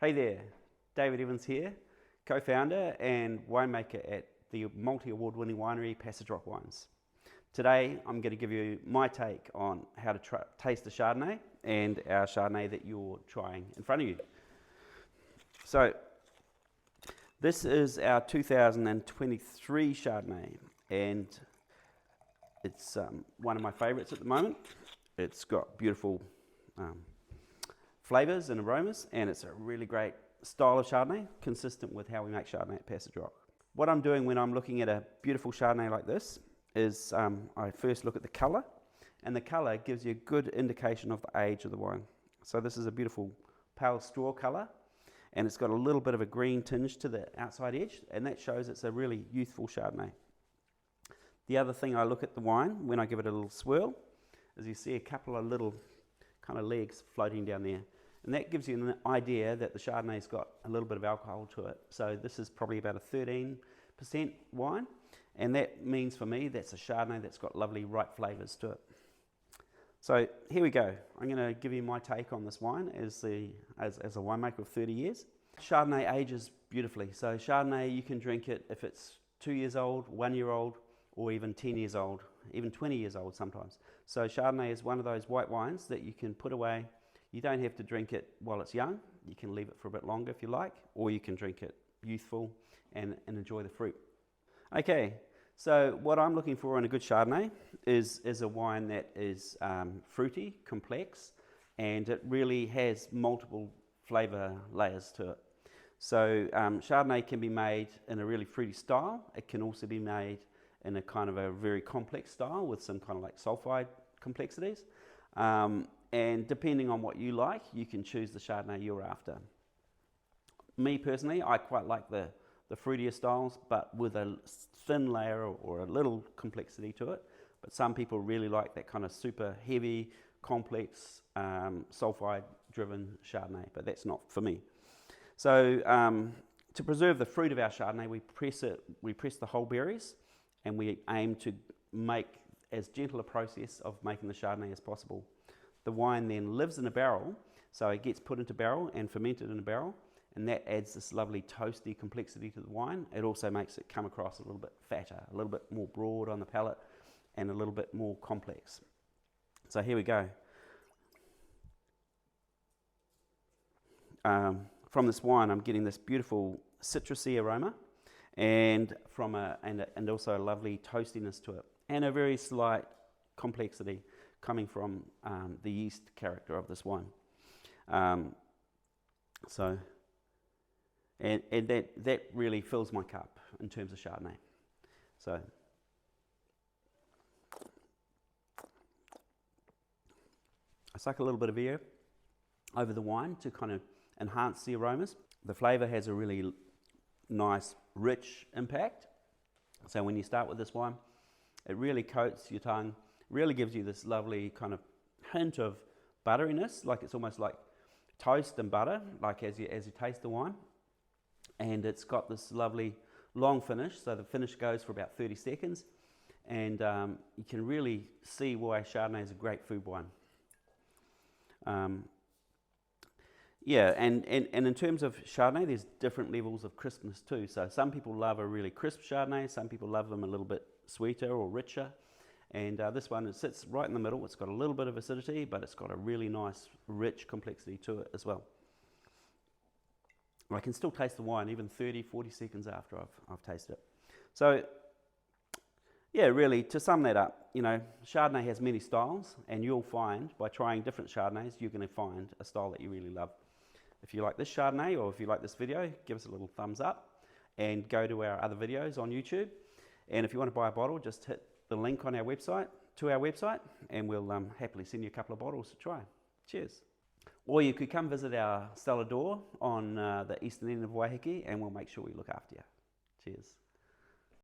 Hey there, David Evans here, co-founder and winemaker at the multi-award winning winery Passage Rock Wines. Today I'm going to give you my take on how to taste the Chardonnay and our Chardonnay that you're trying in front of you. So this is our 2023 Chardonnay and it's one of my favourites at the moment. It's got beautiful flavours and aromas, and it's a really great style of Chardonnay, consistent with how we make Chardonnay at Passage Rock. What I'm doing when I'm looking at a beautiful Chardonnay like this is I first look at the colour, and the colour gives you a good indication of the age of the wine. So this is a beautiful pale straw colour, and it's got a little bit of a green tinge to the outside edge, and that shows it's a really youthful Chardonnay. The other thing I look at the wine when I give it a little swirl is you see a couple of little kind of legs floating down there. And that gives you an idea that the Chardonnay's got a little bit of alcohol to it. So this is probably about a 13% wine. And that means for me, that's a Chardonnay that's got lovely ripe flavours to it. So here we go. I'm going to give you my take on this wine as a winemaker of 30 years. Chardonnay ages beautifully. So Chardonnay, you can drink it if it's 2 years old, 1 year old, or even 10 years old, even 20 years old sometimes. So Chardonnay is one of those white wines that you can put away. You don't have to drink it while it's young. You can leave it for a bit longer if you like, or you can drink it youthful and enjoy the fruit. Okay, so what I'm looking for in a good Chardonnay is a wine that is fruity, complex, and it really has multiple flavour layers to it. So Chardonnay can be made in a really fruity style. It can also be made in a kind of a very complex style with some kind of like sulfide complexities. And depending on what you like, you can choose the Chardonnay you're after. Me personally, I quite like the fruitier styles, but with a thin layer or a little complexity to it. But some people really like that kind of super heavy, complex, sulfide-driven Chardonnay, but that's not for me. So to preserve the fruit of our Chardonnay, we press the whole berries, and we aim to make as gentle a process of making the Chardonnay as possible. The wine then lives in a barrel, so it gets put into barrel and fermented in a barrel, and that adds this lovely toasty complexity to the wine. It also makes it come across a little bit fatter, a little bit more broad on the palate, and a little bit more complex. So here we go. From this wine, I'm getting this beautiful citrusy aroma, and also a lovely toastiness to it, and a very slight complexity coming from the yeast character of this wine. And that really fills my cup in terms of Chardonnay. So I suck a little bit of air over the wine to kind of enhance the aromas. The flavour has a really nice, rich impact. So when you start with this wine, it really coats your tongue, really gives you this lovely kind of hint of butteriness, like it's almost like toast and butter, like as you taste the wine. And it's got this lovely long finish, so the finish goes for about 30 seconds, and you can really see why Chardonnay is a great food wine. Yeah, and in terms of Chardonnay, there's different levels of crispness too. So some people love a really crisp Chardonnay, some people love them a little bit sweeter or richer. And this one, it sits right in the middle. It's got a little bit of acidity, but it's got a really nice, rich complexity to it as well. I can still taste the wine even 30, 40 seconds after I've tasted it. So, yeah, really, to sum that up, you know, Chardonnay has many styles, and you'll find by trying different Chardonnays, you're going to find a style that you really love. If you like this Chardonnay, or if you like this video, give us a little thumbs up, and go to our other videos on YouTube. And if you want to buy a bottle, just hit the link on our website, and we'll happily send you a couple of bottles to try. Cheers. Or you could come visit our cellar door on the eastern end of Waiheke, and we'll make sure we look after you. Cheers.